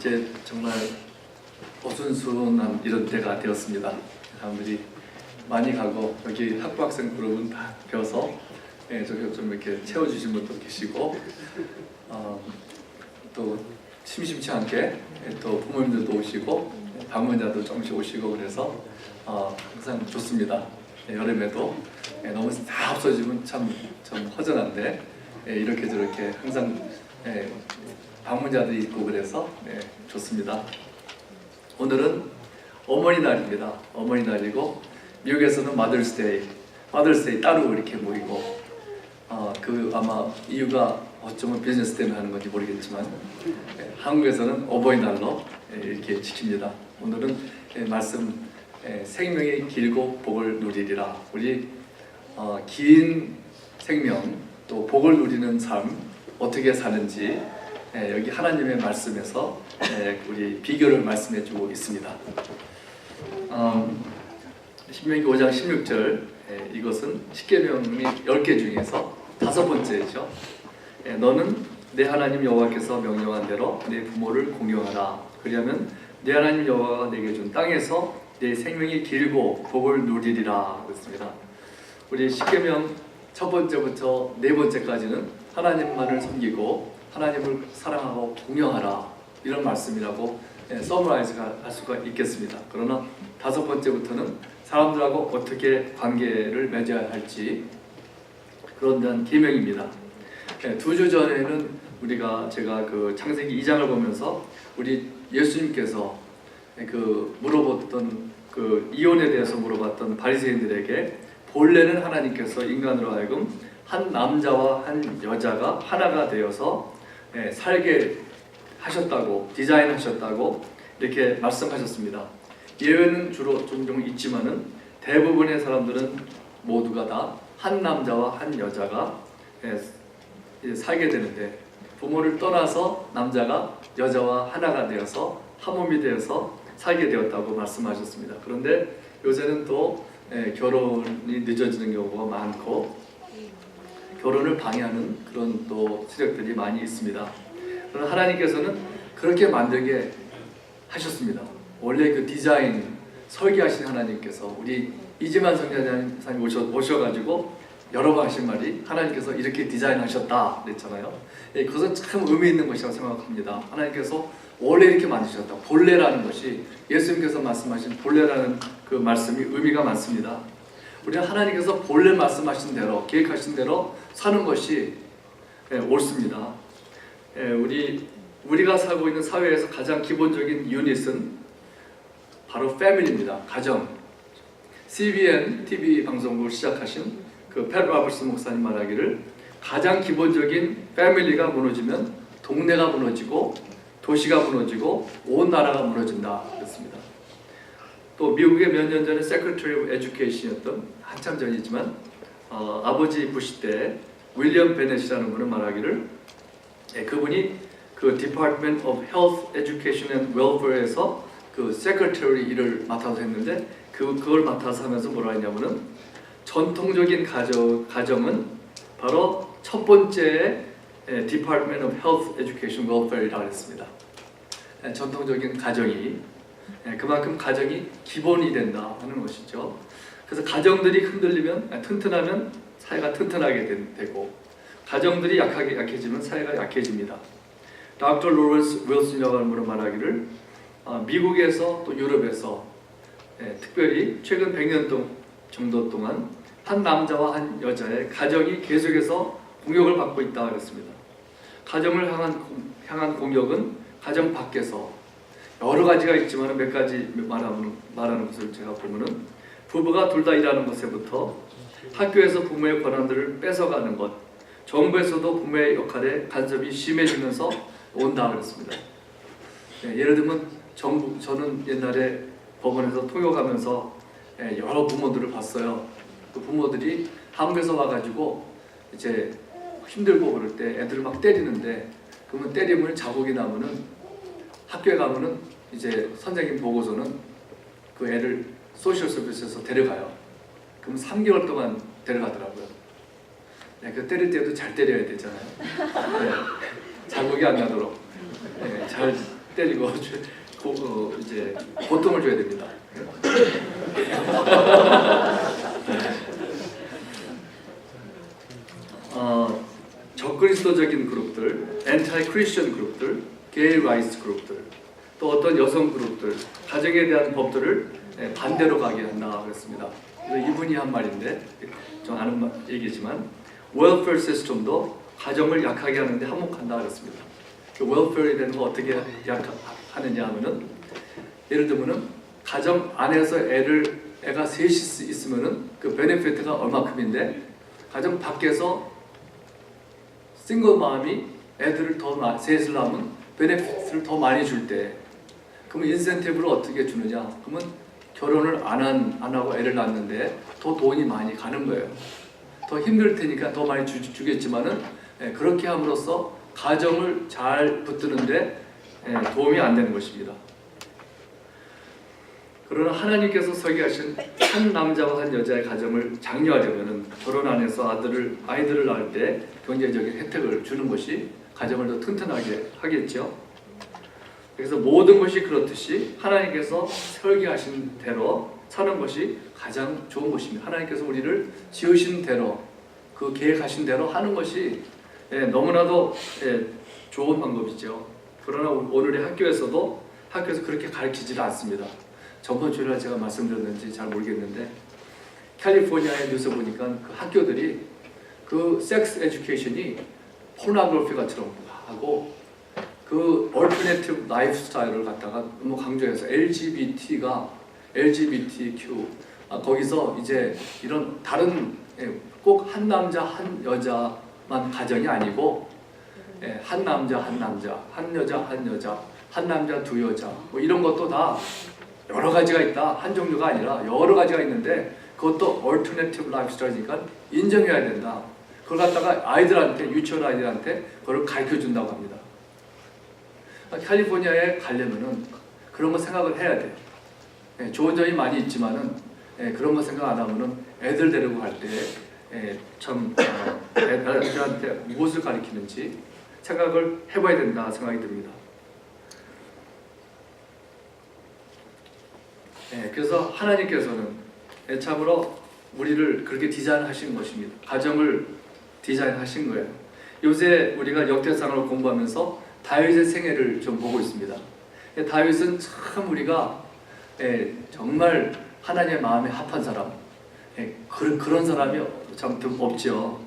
이제 정말 어순순한 이런 때가 되었습니다. 사람들이 많이 가고 여기 학부학생 그룹은 다 비어서 저기 좀 이렇게 채워주신 분도 계시고 또 심심치 않게 또 부모님들도 오시고 방문자도 조금씩 오시고 그래서 항상 좋습니다. 여름에도 너무 다 없어지면 좀 허전한데 이렇게 저렇게 항상 방문자들이 있고 그래서 좋습니다. 오늘은 어머니 날입니다. 어머니 날이고 미국에서는 마더스데이 따로 이렇게 모이고 그 아마 이유가 어쩌면 비즈니스 때문에 하는 건지 모르겠지만 한국에서는 어버이날로 이렇게 지킵니다. 오늘은 말씀 생명이 길고 복을 누리리라. 우리 긴 생명 또 복을 누리는 삶 어떻게 사는지 여기 하나님의 말씀에서 우리 비결을 말씀해주고 있습니다. 신명기 5장 16절 이것은 십계명이 10개 중에서 5번째죠. 너는 내 하나님 여호와께서 명령한 대로 내 부모를 공경하라. 그러면 내 하나님 여호와가 내게 준 땅에서 내 생명이 길고 복을 누리리라. 그렇습니다. 우리 십계명 첫 번째부터 네 번째까지는 하나님만을 섬기고 하나님을 사랑하고 공경하라 이런 말씀이라고 서머라이즈가 할 수가 있겠습니다. 그러나 5번째부터는 사람들하고 어떻게 관계를 맺어야 할지 그런 데한 계명입니다. 2주 전에는 제가 그 창세기 2장을 보면서 우리 예수님께서 그 물어봤던 그 이혼에 대해서 물어봤던 바리새인들에게 본래는 하나님께서 인간으로 하여금 한 남자와 한 여자가 하나가 되어서 살게 하셨다고 디자인하셨다고 이렇게 말씀하셨습니다. 예외는 주로 종종 있지만은 대부분의 사람들은 모두가 다 한 남자와 한 여자가 살게 되는데 부모를 떠나서 남자가 여자와 하나가 되어서 한 몸이 되어서 살게 되었다고 말씀하셨습니다. 그런데 요새는 또 결혼이 늦어지는 경우가 많고 결혼을 방해하는 그런 또 세력들이 많이 있습니다. 그러나 하나님께서는 그렇게 만들게 하셨습니다. 원래 그 디자인 설계하신 하나님께서 우리 이지만 선교사님 오셔가지고 여러 번 하신 말이 하나님께서 이렇게 디자인하셨다 그랬잖아요. 그것은 참 의미 있는 것이라고 생각합니다. 하나님께서 원래 이렇게 만드셨다. 본래라는 것이 예수님께서 말씀하신 본래라는 그 말씀이 의미가 많습니다. 우리는 하나님께서 본래 말씀하신 대로 계획하신 대로 사는 것이 옳습니다. 우리가 살고 있는 사회에서 가장 기본적인 유닛은 바로 패밀리입니다. 가정. CBN TV 방송국을 시작하신 그 팻 로버츠 목사님 말하기를 가장 기본적인 패밀리가 무너지면 동네가 무너지고 도시가 무너지고 온 나라가 무너진다 그랬습니다. 또 미국의 몇 년 전에 Secretary of Education이었던 한참 전이지만 아버지 부시 때 윌리엄 베넷이라는 분은 말하기를 그분이 그 Department of Health, Education and Welfare에서 그 Secretary 일을 맡아서 했는데 그걸 맡아서 하면서 뭐라 했냐면은 전통적인 가정은 바로 첫 번째 Department of Health, Education, Welfare이라고 했습니다. 전통적인 가정이 그만큼 가정이 기본이 된다 하는 것이죠. 그래서 가정들이 흔들리면 튼튼하면 사회가 튼튼하게 되고 가정들이 약해지면 사회가 약해집니다. 닥터 로렌스 윌슨이라고 하는 분은 말하기를 미국에서 또 유럽에서 특별히 최근 100년 정도 동안 한 남자와 한 여자의 가정이 계속해서 공격을 받고 있다 그랬습니다. 가정을 향한 공격은 가정 밖에서 여러 가지가 있지만 몇 가지 말하는 것을 제가 보면은 부부가 둘 다 일하는 것에부터 학교에서 부모의 권한들을 뺏어가는 것, 정부에서도 부모의 역할에 간섭이 심해지면서 온다 그랬습니다. 예를 들면 저는 옛날에 법원에서 통역하면서 여러 부모들을 봤어요. 그 부모들이 한국에서 와가지고 이제 힘들고 그럴 때 애들을 막 때리는데 그러면 때리면 자국이 나면은 학교에 가면은 이제 선생님 보고서는 그 애를 소셜 서비스에서 데려가요. 그럼 3개월 동안 데려가더라고요. 그 때릴 때도 잘 때려야 되잖아요. 자국이 안 나도록 잘 때리고 이제 고통을 줘야 됩니다. 적그리스도적인 그룹들, 엔타이 크리스천 그룹들, 게이 라이츠 그룹들, 또 어떤 여성 그룹들, 가정에 대한 법들을 반대로 가게 한다 그랬습니다. 그래서 이분이 한 말인데 좀 아는 얘기지만 웰페어 시스템도 가정을 약하게 하는데 한몫한다 그랬습니다. 그 웰페어에 대한 거 어떻게 하느냐 하면은 예를 들면은 가정 안에서 애가 셋이 있으면은 그 베네피트가 얼마큼인데 가정 밖에서 싱글 맘이 애들을 셋을 낳으면 베네피트를 더 많이 줄 때 그러면 인센티브를 어떻게 주느냐? 그러면 결혼을 안 하고 애를 낳는데 더 돈이 많이 가는 거예요. 더 힘들 테니까 더 많이 주겠지만은 그렇게 함으로써 가정을 잘 붙드는데 도움이 안 되는 것입니다. 그러나 하나님께서 설계하신 한 남자와 한 여자의 가정을 장려하려면은 결혼 안에서 아이들을 낳을 때 경제적인 혜택을 주는 것이 가정을 더 튼튼하게 하겠죠. 그래서 모든 것이 그렇듯이 하나님께서 설계하신 대로 사는 것이 가장 좋은 것입니다. 하나님께서 우리를 지으신 대로 그 계획하신 대로 하는 것이 너무나도 좋은 방법이죠. 그러나 오늘의 학교에서 그렇게 가르치지는 않습니다. 저번 주에 제가 말씀드렸는지 잘 모르겠는데 캘리포니아의 뉴스 보니까 그 학교들이 그 섹스 에듀케이션이 포르노그래피가처럼 하고 그 얼터네티브 라이프 스타일을 갖다가 너무 강조해서 LGBTQ 거기서 이제 이런 다른 꼭 한 남자 한 여자만 가정이 아니고 한 남자 한 남자, 한 여자 한 여자, 한 남자 두 여자 뭐 이런 것도 다 여러 가지가 있다. 한 종류가 아니라 여러 가지가 있는데 그것도 얼터네티브 라이프 스타일이니까 인정해야 된다. 그걸 갖다가 아이들한테 유치원 아이들한테 그걸 가르쳐 준다고 합니다. 캘리포니아에 가려면은 그런 거 생각을 해야 돼요. 좋은 점이 많이 있지만은 그런 거 생각 안 하면은 애들 데리고 갈 때 참 애들한테 무엇을 가르치는지 생각을 해봐야 된다 생각이 듭니다. 그래서 하나님께서는 참으로 우리를 그렇게 디자인하신 것입니다. 가정을 디자인하신 거예요. 요새 우리가 역대상을 공부하면서 다윗의 생애를 좀 보고 있습니다. 다윗은 참 우리가 정말 하나님의 마음에 합한 사람, 그런 사람이 참 없죠.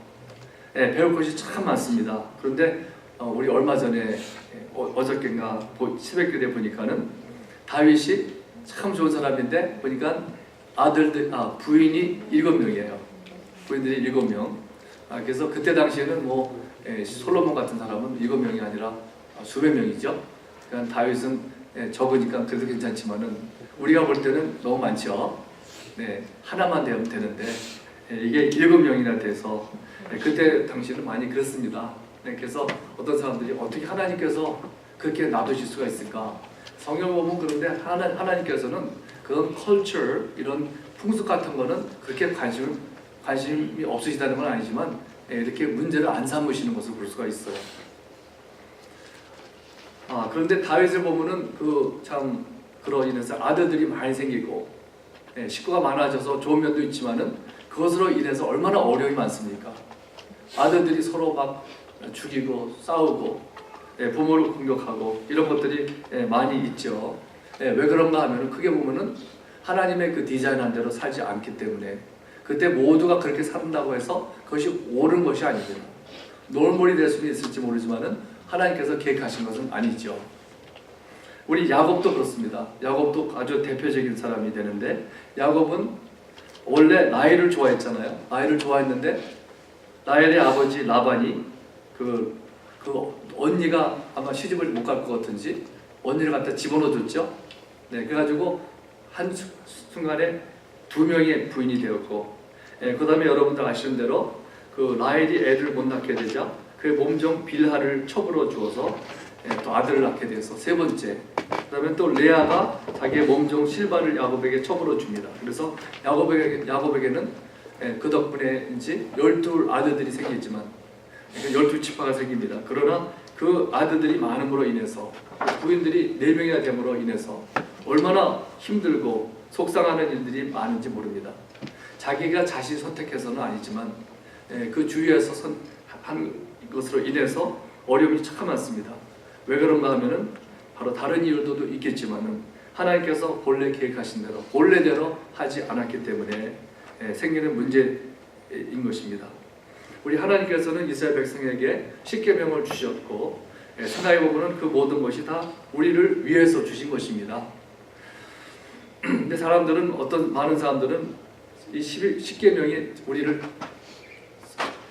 배울 것이 참 많습니다. 그런데 우리 얼마 전에 어저께인가 새벽기도에 보니까는 다윗이 참 좋은 사람인데 보니까 부인이 7명이에요. 부인들이 7명. 그래서 그때 당시에는 솔로몬 같은 사람은 7명이 아니라 수백 명이죠. 그러니까 다윗은 적으니까 그래도 괜찮지만은 우리가 볼 때는 너무 많죠. 하나만 되면 되는데 이게 7명이나 돼서 그때 당시는 많이 그렇습니다. 그래서 어떤 사람들이 어떻게 하나님께서 그렇게 놔두실 수가 있을까? 성경 보면 그런데 하나님께서는 그런 컬처 이런 풍습 같은 거는 그렇게 관심이 없으시다는 건 아니지만 이렇게 문제를 안 삼으시는 것을 볼 수가 있어요. 그런데 다윗을 보면은 참 그로 인해서 아들들이 많이 생기고 식구가 많아져서 좋은 면도 있지만은 그것으로 인해서 얼마나 어려움이 많습니까? 아들들이 서로 막 죽이고 싸우고 부모를 공격하고 이런 것들이 많이 있죠. 왜 그런가 하면은 크게 보면은 하나님의 그 디자인한 대로 살지 않기 때문에 그때 모두가 그렇게 산다고 해서 그것이 옳은 것이 아닙니다. 놀몰이 될 수는 있을지 모르지만은 하나님께서 계획하신 것은 아니죠. 우리 야곱도 그렇습니다. 야곱도 아주 대표적인 사람이 되는데 야곱은 원래 라헬을 좋아했잖아요. 라헬을 좋아했는데 라헬의 아버지 라반이 그 언니가 아마 시집을 못 갈 것 같은지 언니를 갖다 집어넣어줬죠. 그래가지고 한 순간에 2명의 부인이 되었고, 그 다음에 여러분들 아시는 대로 그 라헬이 애를 못 낳게 되자 그의 몸종 빌하를 첩으로 주어서 또 아들을 낳게 돼서 세 번째. 그 다음에 또 레아가 자기의 몸종 실바를 야곱에게 첩으로 줍니다. 그래서 야곱에게는 그 덕분에인지 12 아들들이 생기지만 12지파가 생깁니다. 그러나 그 그 아들들이 많음으로 인해서 부인들이 4명이나 됨으로 인해서 얼마나 힘들고 속상하는 일들이 많은지 모릅니다. 자기가 자신 선택해서는 아니지만 그 주위에서 한 것으로 인해서 어려움이 참 많습니다. 왜 그런가 하면은 바로 다른 이유도 있겠지만은 하나님께서 본래 계획하신 대로 본래대로 하지 않았기 때문에 생기는 문제인 것입니다. 우리 하나님께서는 이스라엘 백성에게 십계명을 주셨고 생각해 보면은 그 모든 것이 다 우리를 위해서 주신 것입니다. 근데 많은 사람들은 이 십계명이 우리를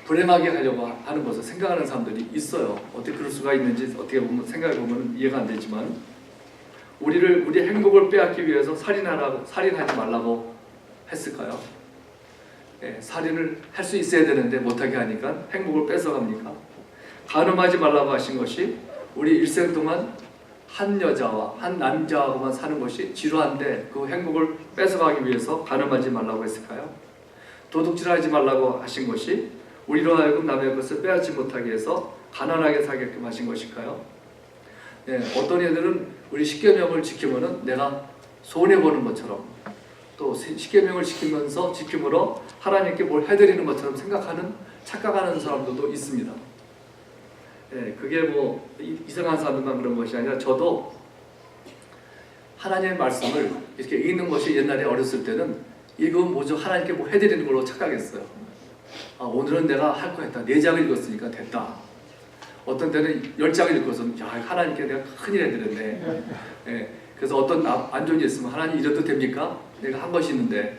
불행하게 하려고 하는 것을 생각하는 사람들이 있어요. 어떻게 그럴 수가 있는지 어떻게 보면 생각해 보면 이해가 안 되지만 우리 행복을 빼앗기 위해서 살인하지 말라고 했을까요? 살인을 할 수 있어야 되는데 못하게 하니까 행복을 뺏어갑니까? 간음하지 말라고 하신 것이 우리 일생 동안 한 여자와 한 남자하고만 사는 것이 지루한데 그 행복을 뺏어가기 위해서 간음하지 말라고 했을까요? 도둑질하지 말라고 하신 것이 우리로 하여금 남의 것을 빼앗지 못하게 해서 가난하게 살게끔 하신 것일까요? 어떤 애들은 우리 십계명을 지키면은 내가 손해보는 것처럼 또 십계명을 지킴으로 하나님께 뭘 해드리는 것처럼 착각하는 사람들도 있습니다. 그게 뭐 이상한 사람들만 그런 것이 아니라 저도 하나님의 말씀을 이렇게 읽는 것이 옛날에 어렸을 때는 읽으면 뭐죠? 하나님께 뭐 해드리는 걸로 착각했어요. 오늘은 내가 할 거 했다. 4장을 읽었으니까 됐다. 어떤 때는 10장을 읽어서 하나님께 내가 큰일 해드렸네. 그래서 어떤 안 좋은 일 있으면 하나님 이래도 됩니까? 내가 한 것이 있는데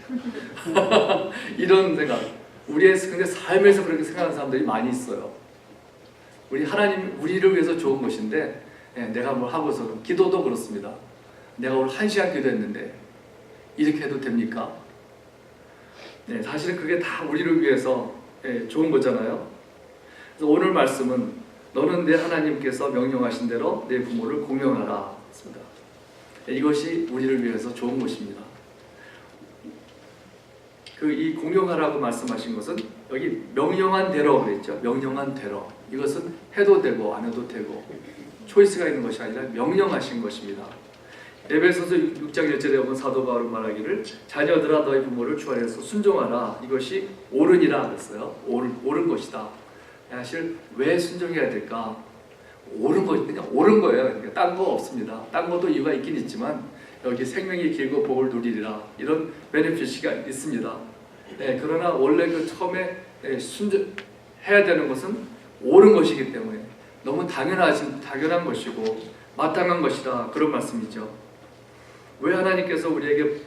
이런 생각. 우리의 근데 삶에서 그렇게 생각하는 사람들이 많이 있어요. 하나님 우리를 위해서 좋은 것인데 내가 뭘 하고서 기도도 그렇습니다. 내가 오늘 1시간 기도했는데 이렇게 해도 됩니까? 사실은 그게 다 우리를 위해서 좋은 거잖아요. 그래서 오늘 말씀은 너는 내 하나님께서 명령하신 대로 내 부모를 공경하라 했습니다. 이것이 우리를 위해서 좋은 것입니다. 이 공경하라고 말씀하신 것은 여기 명령한 대로 그랬죠. 명령한 대로. 이것은 해도 되고 안 해도 되고 초이스가 있는 것이 아니라 명령하신 것입니다. 에베소서 6장 1절에 보면 사도 바울은 말하기를 자녀들아 너희 부모를 주 안에서 순종하라. 이것이 옳으니라 그랬어요. 옳은 것이다. 사실 왜 순종해야 될까? 옳은 거 그냥 옳은 거예요. 그러니까 딴 거 없습니다. 딴 것도 이유가 있긴 있지만 여기 생명이 길고 복을 누리리라 이런 베네핏이 있습니다. 그러나 원래 그 처음에 순종해야 되는 것은 옳은 것이기 때문에 너무 당연한 것이고 마땅한 것이다 그런 말씀이죠. 왜 하나님께서 우리에게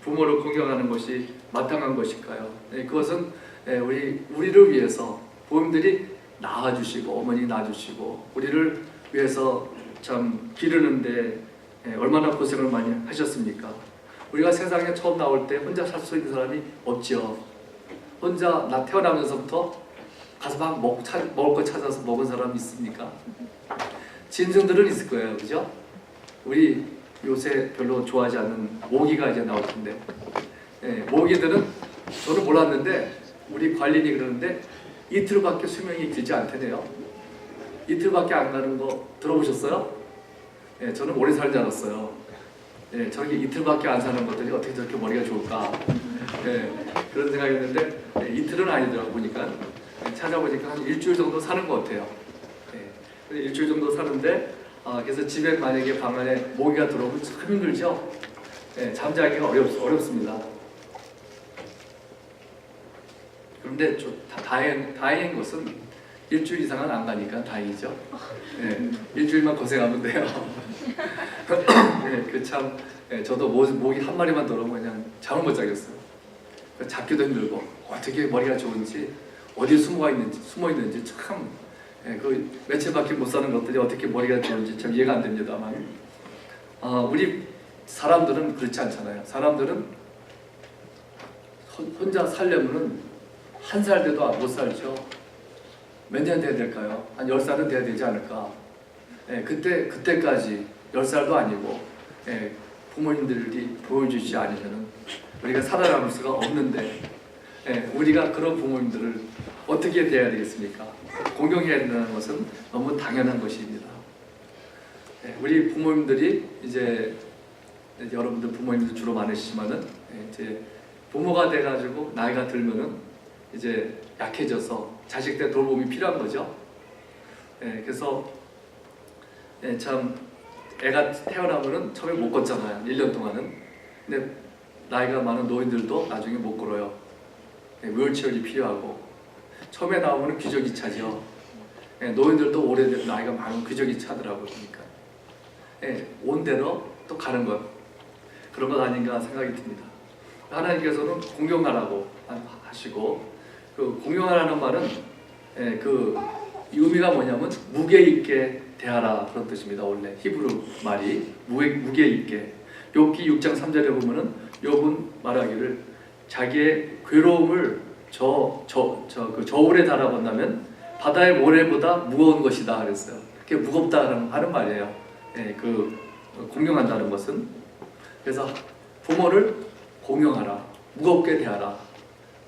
부모를 공경하는 것이 마땅한 것일까요? 그것은 우리를 위해서 부모님들이 낳아주시고 어머니 낳아주시고 우리를 위해서 참 기르는데 얼마나 고생을 많이 하셨습니까? 우리가 세상에 처음 나올 때 혼자 살 수 있는 사람이 없죠. 혼자 태어나면서부터 가서 막 먹을 거 찾아서 먹은 사람이 있습니까? 짐승들은 있을 거예요, 그죠? 우리 요새 별로 좋아하지 않는 모기가 이제 나올 텐데, 모기들은 저는 몰랐는데 우리 관리인이 그러는데 이틀밖에 수명이 길지 않대네요. 이틀밖에 안 가는 거 들어보셨어요? 저는 오래 살지 않았어요. 저렇게 이틀밖에 안 사는 것들이 어떻게 저렇게 머리가 좋을까? 그런 생각했는데 이틀은 아니더라고 보니까 찾아보니까 한 일주일 정도 사는 것 같아요. 일주일 정도 사는데 그래서 집에 만약에 방 안에 모기가 들어오면 참 힘들죠. 잠자기가 어렵습니다. 그런데 다행인 것은 일주일 이상은 안 가니까 다행이죠. 일주일만 고생하면 돼요. 저도 모기 한 마리만 들어오면 그냥 잠을 못 자겠어요. 잡기도 힘들고 어떻게 머리가 좋은지 어디에 숨어 있는지 참 그 며칠밖에 못 사는 것들이 어떻게 머리가 좋은지 참 이해가 안 됩니다만 우리 사람들은 그렇지 않잖아요. 사람들은 혼자 살려면은 1살 돼도 못 살죠. 몇 년 돼야 될까요? 한 10살은 돼야 되지 않을까? 그때까지 10살도 아니고 부모님들이 보여주지 않으면 우리가 살아남을 수가 없는데 우리가 그런 부모님들을 어떻게 돼야 되겠습니까? 공경해야 된다는 것은 너무 당연한 것입니다. 우리 부모님들이 이제 여러분들 부모님들 주로 많으시지만은 이제 부모가 돼가지고 나이가 들면은 이제 약해져서 자식들 돌봄이 필요한 거죠. 그래서 참 애가 태어나면은 처음에 못 걷잖아요. 1년 동안은. 근데 나이가 많은 노인들도 나중에 못 걸어요. 휠체어이 필요하고 처음에 나오면 기저귀 차죠. 노인들도 오래된 나이가 많은 기저귀 차더라고요. 그러니까 온 대로 또 가는 것 그런 것 아닌가 생각이 듭니다. 하나님께서는 공경하라고 하시고 그 공경하라는 말은 그 의미가 뭐냐면 무게 있게 대하라 그런 뜻입니다. 원래 히브리 말이 무게 있게. 욥기 6장 3절에 보면은 욥은 말하기를 자기의 괴로움을 그 저울에 달아본다면 바다의 모래보다 무거운 것이다 그랬어요. 그게 무겁다 하는 말이에요. 그 공경한다는 것은. 그래서 부모를 공경하라, 무겁게 대하라.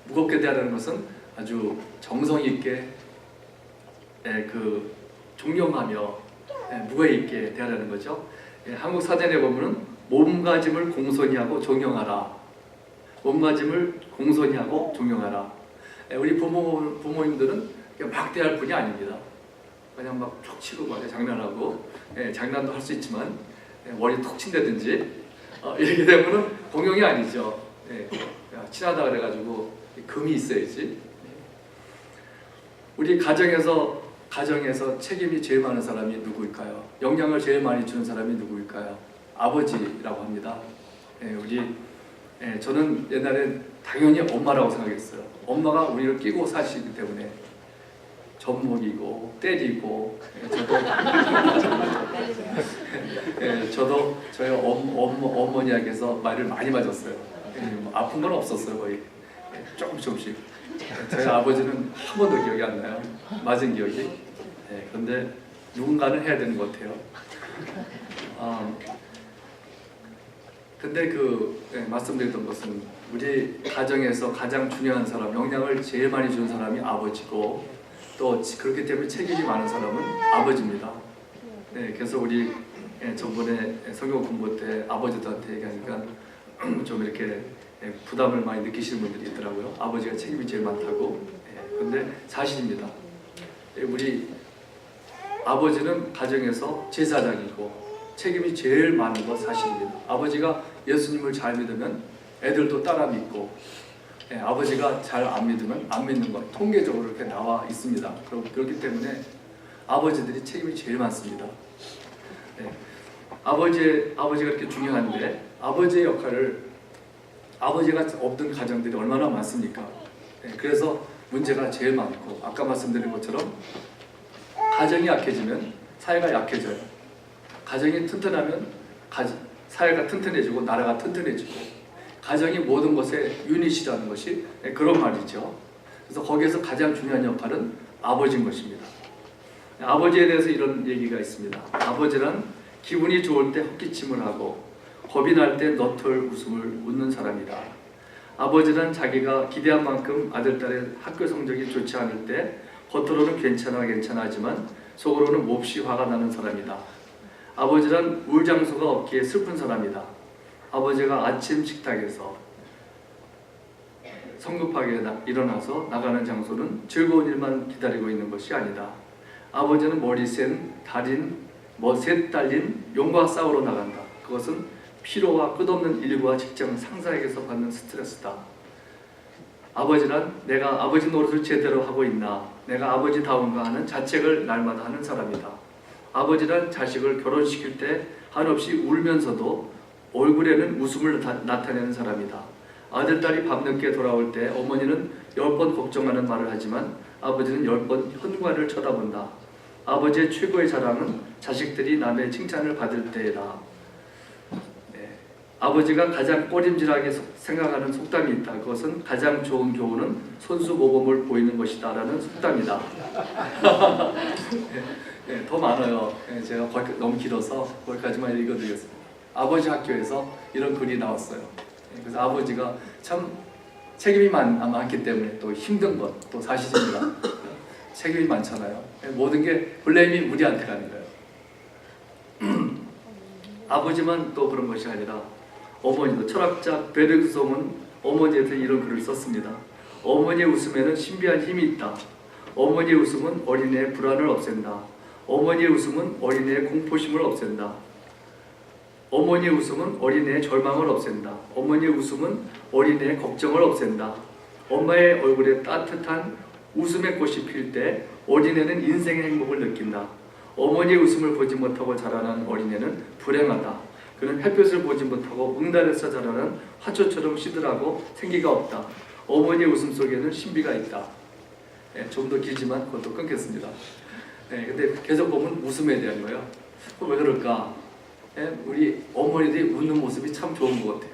무겁게 대하라는 것은 아주 정성 있게 그 존경하며 무게 있게 대하라는 거죠. 한국 사전에 보면은 몸가짐을 공손히 하고 존경하라. 몸가짐을 공손히 하고 존경하라. 우리 부모님들은 막 대할 분이 아닙니다. 그냥 막 툭 치고 막 장난하고 장난도 할 수 있지만 머리 툭 친다든지 이렇게 되면은 공경이 아니죠. 친하다 그래가지고 금이 있어야지. 우리 가정에서 책임이 제일 많은 사람이 누구일까요? 영향을 제일 많이 주는 사람이 누구일까요? 아버지라고 합니다. 저는 옛날에 당연히 엄마라고 생각했어요. 엄마가 우리를 끼고 사시기 때문에 젖먹이고 때리고 저도 저희 어머니에게서 말을 많이 맞았어요. 아픈 건 없었어요. 거의 조금씩. 저희 아버지는 한 번도 기억이 안 나요. 맞은 기억이. 그런데 누군가는 해야 되는 것 같아요. 근데 말씀드렸던 것은 우리 가정에서 가장 중요한 사람, 영향을 제일 많이 주는 사람이 아버지고 또 그렇기 때문에 책임이 많은 사람은 아버지입니다. 그래서 우리 저번에 성경 공부 때 아버지들한테 얘기하니까 좀 이렇게 부담을 많이 느끼시는 분들이 있더라고요. 아버지가 책임이 제일 많다고. 그런데 사실입니다. 우리 아버지는 가정에서 제사장이고 책임이 제일 많은 건 사실입니다. 아버지가 예수님을 잘 믿으면 애들도 따라 믿고 아버지가 잘 안 믿으면 안 믿는 것 통계적으로 이렇게 나와 있습니다. 그렇기 때문에 아버지들이 책임이 제일 많습니다. 아버지가 이렇게 중요한데 아버지의 역할을 아버지가 없던 가정들이 얼마나 많습니까? 그래서 문제가 제일 많고 아까 말씀드린 것처럼 가정이 약해지면 사회가 약해져요. 가정이 튼튼하면 사회가 튼튼해지고 나라가 튼튼해지고 가정이 모든 것의 유닛이라는 것이 그런 말이죠. 그래서 거기에서 가장 중요한 역할은 아버지인 것입니다. 아버지에 대해서 이런 얘기가 있습니다. 아버지란 기분이 좋을 때 헛기침을 하고 겁이 날 때 너털 웃음을 웃는 사람이다. 아버지란 자기가 기대한 만큼 아들, 딸의 학교 성적이 좋지 않을 때 겉으로는 괜찮아하지만 속으로는 몹시 화가 나는 사람이다. 아버지란 울 장소가 없기에 슬픈 사람이다. 아버지가 아침 식탁에서 성급하게 일어나서 나가는 장소는 즐거운 일만 기다리고 있는 것이 아니다. 아버지는 머리 센 셋 달린 용과 싸우러 나간다. 그것은 피로와 끝없는 일과 직장 상사에게서 받는 스트레스다. 아버지란 내가 아버지 노릇을 제대로 하고 있나, 내가 아버지다운가 하는 자책을 날마다 하는 사람이다. 아버지란 자식을 결혼시킬 때 한없이 울면서도 얼굴에는 웃음을 나타내는 사람이다. 아들, 딸이 밤늦게 돌아올 때 어머니는 10번 걱정하는 말을 하지만 아버지는 10번 현관을 쳐다본다. 아버지의 최고의 자랑은 자식들이 남의 칭찬을 받을 때다. 아버지가 가장 꺼림질하게 생각하는 속담이 있다. 그것은 가장 좋은 교훈은 손수 모범을 보이는 것이다 라는 속담이다. 더 많아요. 제가 너무 길어서 거기까지만 읽어드리겠습니다. 아버지 학교에서 이런 글이 나왔어요. 그래서 아버지가 참 책임이 많기 때문에 또 힘든 것 또 사실입니다. 책임이 많잖아요. 모든 게 블레임이 우리한테 가는 거예요. 아버지만 또 그런 것이 아니라 어머니도 철학자 베르그송은 어머니에 대해 이런 글을 썼습니다. 어머니의 웃음에는 신비한 힘이 있다. 어머니의 웃음은 어린애의 불안을 없앤다. 어머니의 웃음은 어린애의 공포심을 없앤다. 어머니의 웃음은 어린애의 절망을 없앤다. 어머니의 웃음은 어린애의 걱정을 없앤다. 엄마의 얼굴에 따뜻한 웃음의 꽃이 필 때 어린애는 인생의 행복을 느낀다. 어머니의 웃음을 보지 못하고 자라난 어린애는 불행하다. 그는 햇볕을 보지 못하고 응달에서 자라는 화초처럼 시들하고 생기가 없다. 어머니의 웃음 속에는 신비가 있다. 좀 더 길지만 그것도 끊겠습니다. 근데 계속 보면 웃음에 대한 거예요. 왜 그럴까? 우리 어머니들이 웃는 모습이 참 좋은 것 같아요.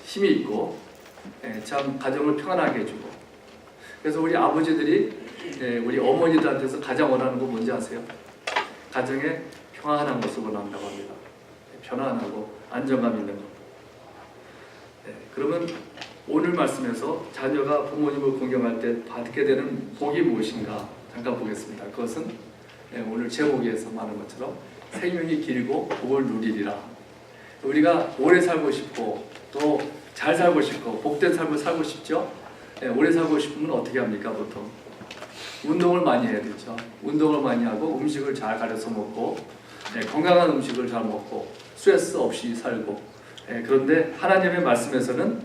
힘이 있고 참 가정을 평안하게 해주고. 그래서 우리 아버지들이 우리 어머니들한테서 가장 원하는 거 뭔지 아세요? 가정에 평안한 모습을 원한다고 합니다. 편안하고 안정감 있는 것. 그러면 오늘 말씀에서 자녀가 부모님을 공경할 때 받게 되는 복이 무엇인가 잠깐 보겠습니다. 그것은 오늘 제목에서 말한 것처럼 생명이 길고 복을 누리리라. 우리가 오래 살고 싶고 또 잘 살고 싶고 복된 삶을 살고 싶죠. 오래 살고 싶으면 어떻게 합니까? 보통 운동을 많이 해야 되죠. 운동을 많이 하고 음식을 잘 가려서 먹고 건강한 음식을 잘 먹고 스트레스 없이 살고. 그런데 하나님의 말씀에서는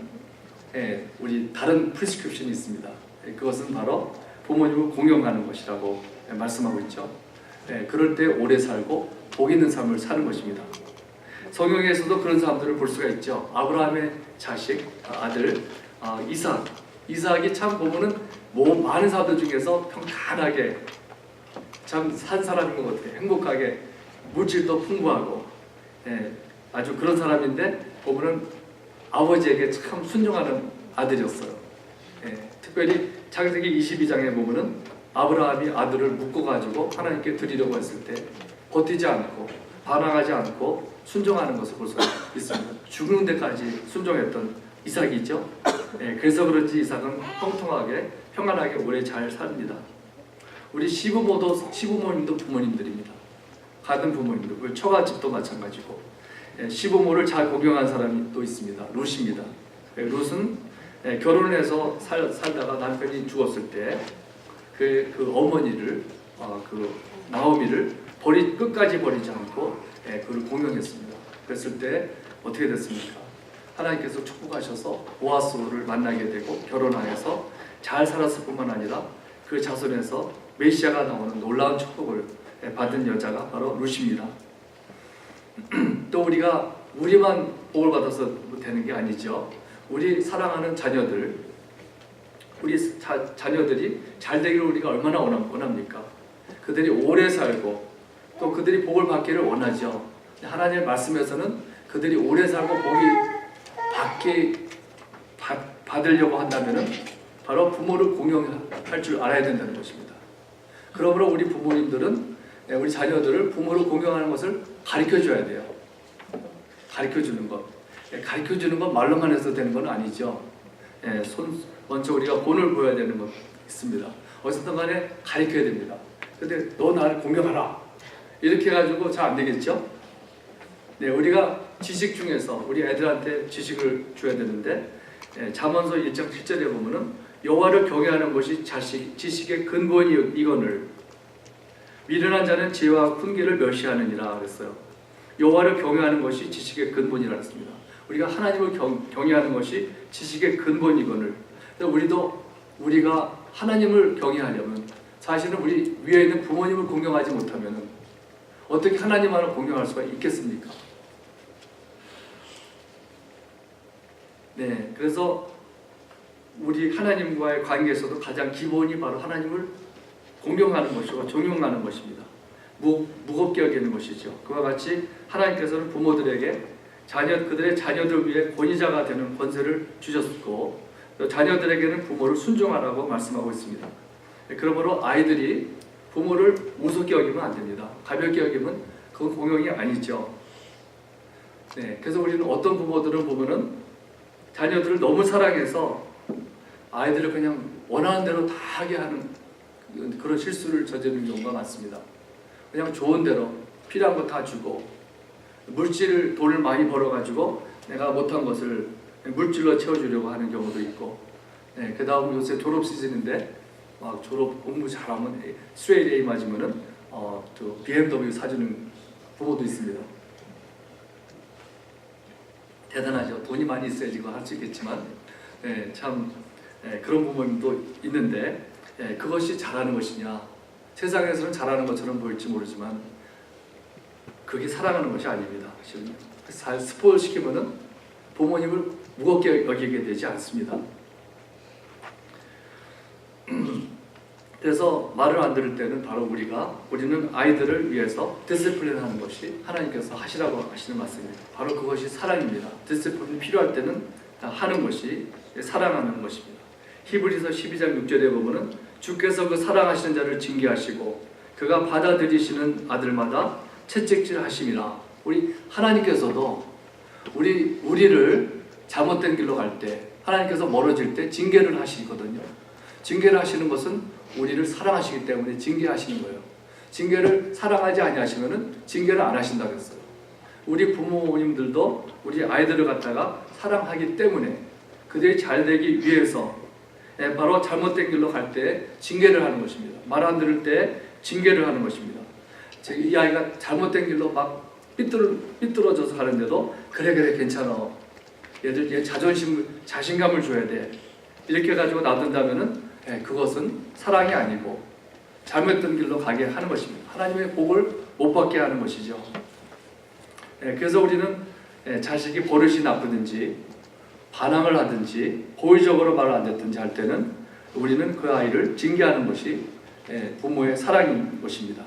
우리 다른 프리스크립션이 있습니다. 그것은 바로 부모님을 공경하는 것이라고 말씀하고 있죠. 그럴 때 오래 살고 복 있는 삶을 사는 것입니다. 성경에서도 그런 사람들을 볼 수가 있죠. 아브라함의 자식, 아들 이삭이 참 보면은 많은 사람들 중에서 평탄하게 참 산 사람인 것 같아요. 행복하게 물질도 풍부하고 아주 그런 사람인데 보면은 아버지에게 참 순종하는 아들이었어요. 특별히 창세기 22장에 보면은 아브라함이 아들을 묶어가지고 하나님께 드리려고 했을 때 버티지 않고 반항하지 않고 순종하는 것을 볼 수가 있습니다. 죽는 데까지 순종했던 이삭이 있죠. 그래서 그런지 이삭은 통통하게 평안하게 오래 잘 삽니다. 우리 시부모님도 부모님들입니다. 같은 부모님들, 우리 처가집도 마찬가지고 시부모를 잘 공경한 사람이 또 있습니다. 룻입니다. 룻은 결혼해서 살다가 남편이 죽었을 때 그 어머니를 그 나오미를 끝까지 버리지 않고 그를 공경했습니다. 그랬을 때 어떻게 됐습니까? 하나님께서 축복하셔서 보아스를 만나게 되고 결혼하여서 잘 살았을 뿐만 아니라 그 자손에서 메시아가 나오는 놀라운 축복을 받은 여자가 바로 룻입니다. 또 우리만 복을 받아서 되는 게 아니죠. 우리 사랑하는 자녀들, 우리 자녀들이 잘 되기를 우리가 얼마나 원합니까? 그들이 오래 살고 또 그들이 복을 받기를 원하죠. 하나님의 말씀에서는 그들이 오래 살고 복이 받으려고 한다면은 바로 부모를 공경할 줄 알아야 된다는 것입니다. 그러므로 우리 부모님들은 우리 자녀들을 부모를 공경하는 것을 가르쳐줘야 돼요. 가르쳐주는 것. 가르쳐주는 건 말로만 해서 되는 건 아니죠. 먼저 우리가 본을 보여야 되는 것 있습니다. 어쨌든 간에 가르쳐야 됩니다. 근데 너 나를 공경하라. 이렇게 해가지고 잘 안 되겠죠? 우리가 지식 중에서 우리 애들한테 지식을 줘야 되는데 잠언서 1장 7절에 보면은 여호와를 경외하는 것이 지식의 근본이거늘 미련한 자는 지혜와 훈계를 멸시하느니라 그랬어요. 여호와를 경외하는 것이 지식의 근본이라 했습니다. 우리가 하나님을 경외하는 것이 지식의 근본이거늘. 우리가 하나님을 경외하려면 사실은 우리 위에 있는 부모님을 공경하지 못하면 어떻게 하나님만을 공경할 수가 있겠습니까? 그래서 우리 하나님과의 관계에서도 가장 기본이 바로 하나님을 공경하는 것이고 존경하는 것입니다. 무겁게 여기는 것이죠. 그와 같이 하나님께서는 부모들에게 그들의 자녀들 위해 권위자가 되는 권세를 주셨고 또 자녀들에게는 부모를 순종하라고 말씀하고 있습니다. 그러므로 아이들이 부모를 우습게 여기면 안 됩니다. 가볍게 여기면 그건 공경이 아니죠. 그래서 우리는 어떤 부모들은 보면은 자녀들을 너무 사랑해서 아이들을 그냥 원하는 대로 다 하게 하는 그런 실수를 저지르는 경우가 많습니다. 그냥 좋은 대로 필요한 거 다 주고 돈을 많이 벌어가지고 내가 못한 것을 물질로 채워주려고 하는 경우도 있고, 그 다음 요새 졸업 시즌인데 막 졸업 공부 잘하면 스트레이트 A 맞으면은 또 BMW 사주는 부모도 있습니다. 대단하죠. 돈이 많이 있어야지 그거 할 수 있겠지만, 참 그런 부모님도 있는데, 그것이 잘하는 것이냐? 세상에서는 잘하는 것처럼 보일지 모르지만 그게 사랑하는 것이 아닙니다. 잘 스포일 시키면은 부모님을 무겁게 여기게 되지 않습니다. 그래서 말을 안 들을 때는 바로 우리는 아이들을 위해서 디스플린하는 것이 하나님께서 하시라고 하시는 말씀입니다. 바로 그것이 사랑입니다. 디스플린이 필요할 때는 하는 것이 사랑하는 것입니다. 히브리서 12장 6절에 보면은 주께서 그 사랑하시는 자를 징계하시고 그가 받아들이시는 아들마다 채찍질 하심이라. 우리 하나님께서도 우리를 잘못된 길로 갈 때, 하나님께서 멀어질 때 징계를 하시거든요. 징계를 하시는 것은 우리를 사랑하시기 때문에 징계하시는 거예요. 징계를 사랑하지 아니하시면은 징계를 안 하신다고 했어요. 우리 부모님들도 우리 아이들을 갖다가 사랑하기 때문에 그들이 잘 되기 위해서 바로 잘못된 길로 갈 때 징계를 하는 것입니다. 말 안 들을 때 징계를 하는 것입니다. 이 아이가 잘못된 길로 막 삐뚤어져서 가는데도 그래 괜찮아. 얘 자신감을 줘야 돼. 이렇게 가지고 놔둔다면은 그것은 사랑이 아니고 잘못된 길로 가게 하는 것입니다. 하나님의 복을 못 받게 하는 것이죠. 그래서 우리는 자식이 버릇이 나쁘든지 반항을 하든지 고의적으로 말을 안 듣든지 할 때는 우리는 그 아이를 징계하는 것이 부모의 사랑인 것입니다.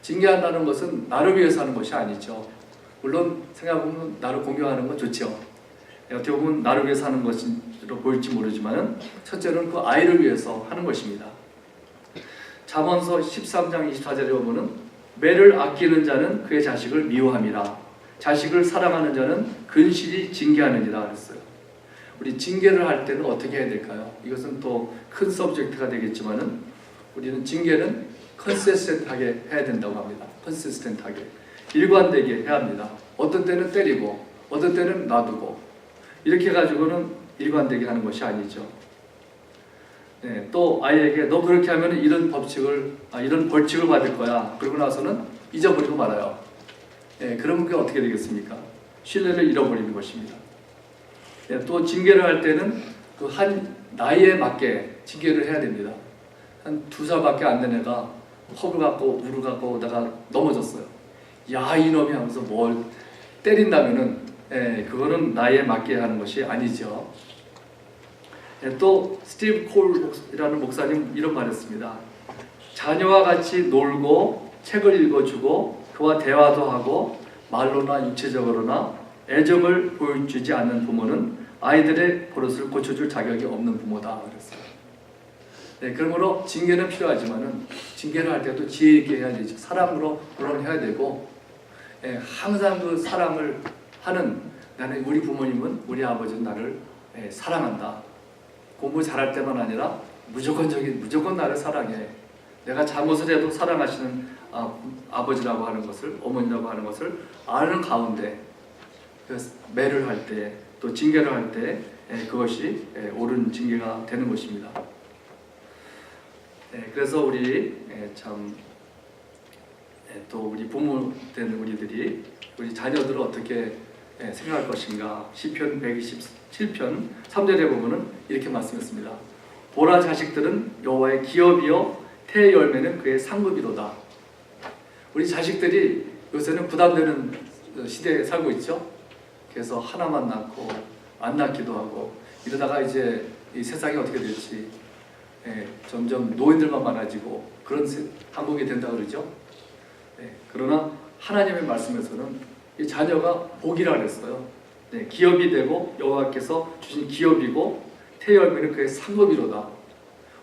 징계한다는 것은 나를 위해서 하는 것이 아니죠. 물론 생각해보면 나를 공경하는 건 좋죠. 어떻게 보면 나를 위해서 하는 것으로 보일지 모르지만 첫째는 그 아이를 위해서 하는 것입니다. 잠언서 13장 24절에 보면 매를 아끼는 자는 그의 자식을 미워함이라 자식을 사랑하는 자는 근실히 징계하느니라 그랬어요. 우리 징계를 할 때는 어떻게 해야 될까요? 이것은 또 큰 서브젝트가 되겠지만은 우리는 징계는 컨시스텐트하게 해야 된다고 합니다. 컨시스텐트하게 일관되게 해야 합니다. 어떤 때는 때리고 어떤 때는 놔두고 이렇게 가지고는 일관되게 하는 것이 아니죠. 또 아이에게 너 그렇게 하면 이런 벌칙을 받을 거야. 그러고 나서는 잊어버리고 말아요. 그러면 그게 어떻게 되겠습니까? 신뢰를 잃어버리는 것입니다. 또 징계를 할 때는 그 한 나이에 맞게 징계를 해야 됩니다. 한 2살밖에 안 된 애가 컵을 갖고 물을 갖고 내가 넘어졌어요. 야 이놈이 하면서 뭘 때린다면은 그거는 나이에 맞게 하는 것이 아니죠. 또 스티브 콜이라는 목사님 이런 말했습니다. 자녀와 같이 놀고 책을 읽어주고 그와 대화도 하고 말로나 육체적으로나 애정을 보여주지 않는 부모는 아이들의 버릇을 고쳐줄 자격이 없는 부모다 그랬어요. 그러므로 징계는 필요하지만은 징계를 할 때도 지혜 있게 해야 되죠. 사랑으로 물론 해야 되고 항상 그 사랑을 하는 나는 우리 부모님은 우리 아버지는 나를 사랑한다. 공부 잘할 때만 아니라 무조건 나를 사랑해. 내가 잘못을 해도 사랑하시는 아버지라고 하는 것을 어머니라고 하는 것을 아는 가운데 매를 할 때 또 징계를 할 때 그것이 옳은 징계가 되는 것입니다. 그래서 우리 또 우리 부모 된 우리들이 우리 자녀들을 어떻게 생각할 것인가. 시편 127편 3절에 보면은 이렇게 말씀했습니다. 보라 자식들은 여호와의 기업이요 태의 열매는 그의 상급이로다. 우리 자식들이 요새는 부담되는 시대에 살고 있죠. 그래서 하나만 낳고 안 낳기도 하고 이러다가 이제 이 세상이 어떻게 될지 점점 노인들만 많아지고 그런 한국이 된다 그러죠. 그러나 하나님의 말씀에서는 이 자녀가 복이라 그랬어요. 기업이 되고 여호와께서 주신 기업이고 태의 열매는 그의 상급이로다.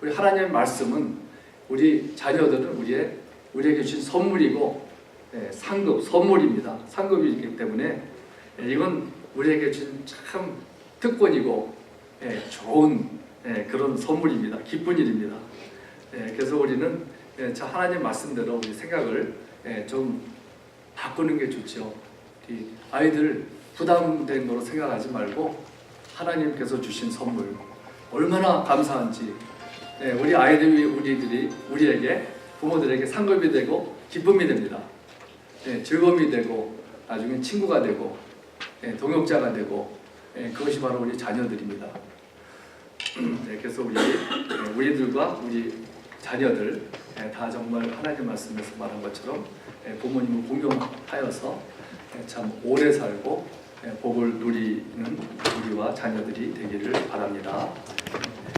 우리 하나님의 말씀은 우리 자녀들은 우리에게 주신 선물이고 선물입니다. 상급이기 때문에 이건 우리에게 주신 참 특권이고 좋은 그런 선물입니다. 기쁜 일입니다. 그래서 우리는 저 하나님 말씀대로 우리 생각을 좀 바꾸는 게 좋죠. 우리 아이들 부담된 거로 생각하지 말고 하나님께서 주신 선물 얼마나 감사한지 우리 아이들이 우리에게 부모들에게 상급이 되고 기쁨이 됩니다. 즐거움이 되고 나중에 친구가 되고 동역자가 되고 그것이 바로 우리 자녀들입니다. 그래서 우리들과 우리 자녀들 다 정말 하나님 말씀에서 말한 것처럼 부모님을 공경하여서 참 오래 살고 복을 누리는 우리와 자녀들이 되기를 바랍니다.